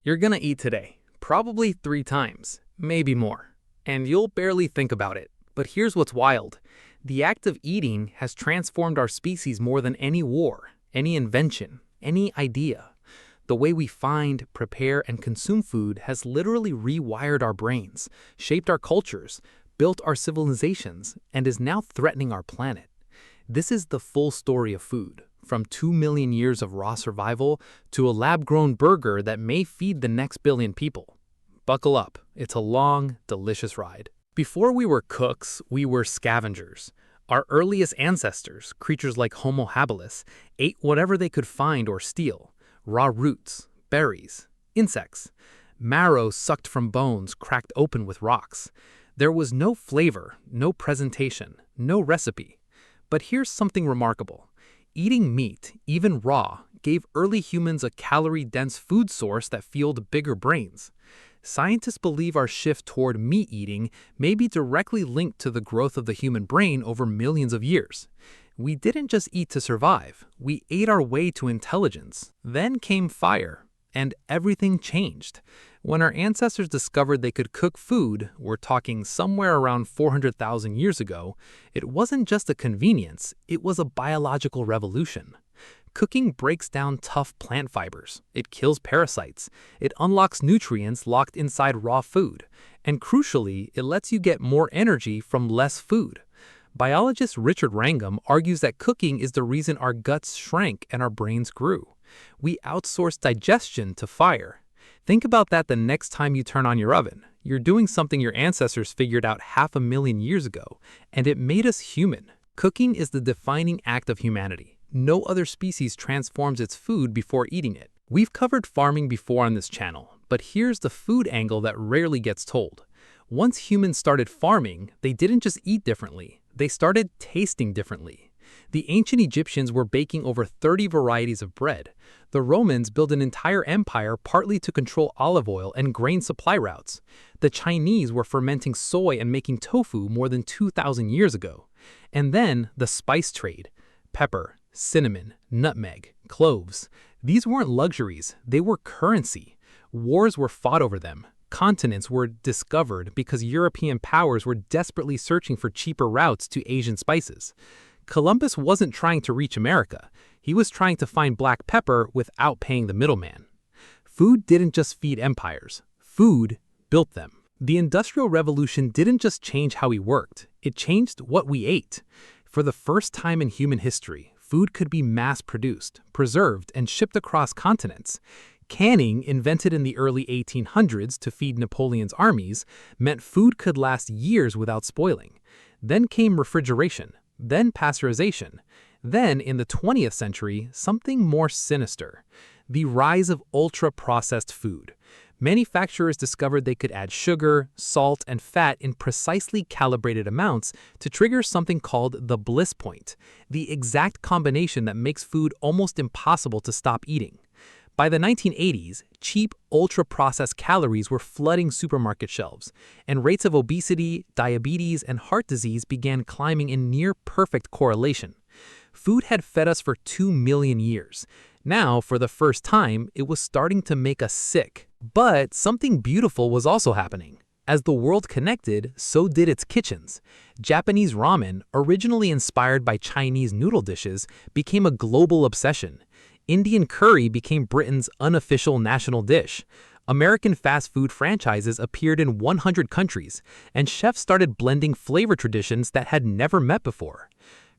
You're gonna eat today, probably 3 times, maybe more, and you'll barely think about it. But here's what's wild. The act of eating has transformed our species more than any war, any invention, any idea. The way we find, prepare, and consume food has literally rewired our brains, shaped our cultures, built our civilizations, and is now threatening our planet. This is the full story of food, from 2 million years of raw survival to a lab-grown burger that may feed the next billion people. Buckle up, it's a long, delicious ride. Before we were cooks, we were scavengers. Our earliest ancestors, creatures like Homo habilis, ate whatever they could find or steal: raw roots, berries, insects, marrow sucked from bones cracked open with rocks. There was no flavor, no presentation, no recipe. But here's something remarkable. Eating meat, even raw, gave early humans a calorie-dense food source that fueled bigger brains. Scientists believe our shift toward meat eating may be directly linked to the growth of the human brain over millions of years. We didn't just eat to survive, we ate our way to intelligence. Then came fire, and everything changed. When our ancestors discovered they could cook food, we're talking somewhere around 400,000 years ago, it wasn't just a convenience, it was a biological revolution. Cooking breaks down tough plant fibers, it kills parasites, it unlocks nutrients locked inside raw food, and crucially, it lets you get more energy from less food. Biologist Richard Wrangham argues that cooking is the reason our guts shrank and our brains grew. We outsourced digestion to fire. Think about that the next time you turn on your oven. You're doing something your ancestors figured out 500,000 years ago, and it made us human. Cooking is the defining act of humanity. No other species transforms its food before eating it. We've covered farming before on this channel, but here's the food angle that rarely gets told. Once humans started farming, they didn't just eat differently, they started tasting differently. The ancient Egyptians were baking over 30 varieties of bread. The Romans built an entire empire partly to control olive oil and grain supply routes. The Chinese were fermenting soy and making tofu more than 2,000 years ago. And then the spice trade. Pepper, cinnamon, nutmeg, cloves. These weren't luxuries, they were currency. Wars were fought over them. Continents were discovered because European powers were desperately searching for cheaper routes to Asian spices. Columbus wasn't trying to reach America. He was trying to find black pepper without paying the middleman. Food didn't just feed empires. Food built them. The Industrial Revolution didn't just change how we worked. It changed what we ate. For the first time in human history, food could be mass-produced, preserved, and shipped across continents. Canning, invented in the early 1800s to feed Napoleon's armies, meant food could last years without spoiling. Then came refrigeration, then pasteurization. Then, in the 20th century, something more sinister: the rise of ultra-processed food. Manufacturers discovered they could add sugar, salt, and fat in precisely calibrated amounts to trigger something called the bliss point, the exact combination that makes food almost impossible to stop eating. By the 1980s, cheap, ultra-processed calories were flooding supermarket shelves, and rates of obesity, diabetes, and heart disease began climbing in near-perfect correlation. Food had fed us for 2 million years. Now, for the first time, it was starting to make us sick. But something beautiful was also happening. As the world connected, so did its kitchens. Japanese ramen, originally inspired by Chinese noodle dishes, became a global obsession. Indian curry became Britain's unofficial national dish. American fast food franchises appeared in 100 countries, and chefs started blending flavor traditions that had never met before.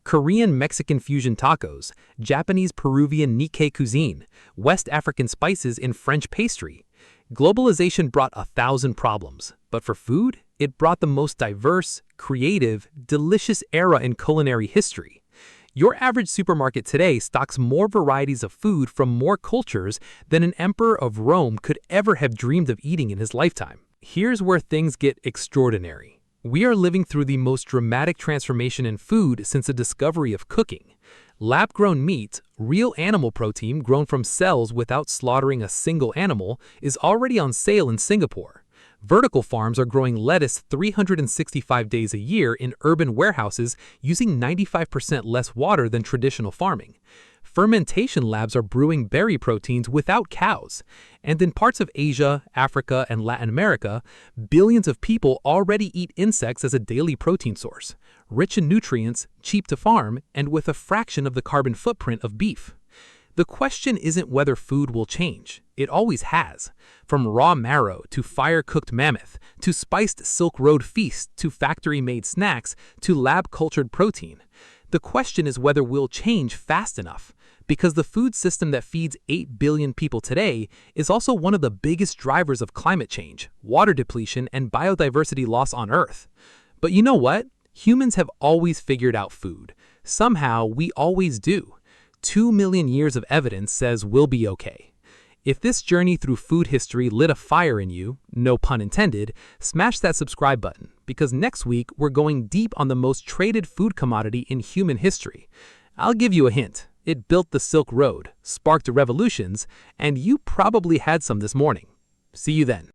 Korean-Mexican fusion tacos, Japanese-Peruvian Nikkei cuisine, West African spices in French pastry. Globalization brought 1,000 problems, but for food, it brought the most diverse, creative, delicious era in culinary history. Your average supermarket today stocks more varieties of food from more cultures than an emperor of Rome could ever have dreamed of eating in his lifetime. Here's where things get extraordinary. We are living through the most dramatic transformation in food since the discovery of cooking. Lab-grown meat, real animal protein grown from cells without slaughtering a single animal, is already on sale in Singapore. Vertical farms are growing lettuce 365 days a year in urban warehouses using 95% less water than traditional farming. Fermentation labs are brewing berry proteins without cows. And in parts of Asia, Africa, and Latin America, billions of people already eat insects as a daily protein source, rich in nutrients, cheap to farm, and with a fraction of the carbon footprint of beef. The question isn't whether food will change. It always has. From raw marrow to fire-cooked mammoth, to spiced Silk Road feasts, to factory-made snacks, to lab-cultured protein. The question is whether we'll change fast enough, because the food system that feeds 8 billion people today is also one of the biggest drivers of climate change, water depletion, and biodiversity loss on Earth. But you know what? Humans have always figured out food. Somehow, we always do. 2 million years of evidence says we'll be okay. If this journey through food history lit a fire in you, no pun intended, smash that subscribe button, because next week we're going deep on the most traded food commodity in human history. I'll give you a hint. It built the Silk Road, sparked revolutions, and you probably had some this morning. See you then.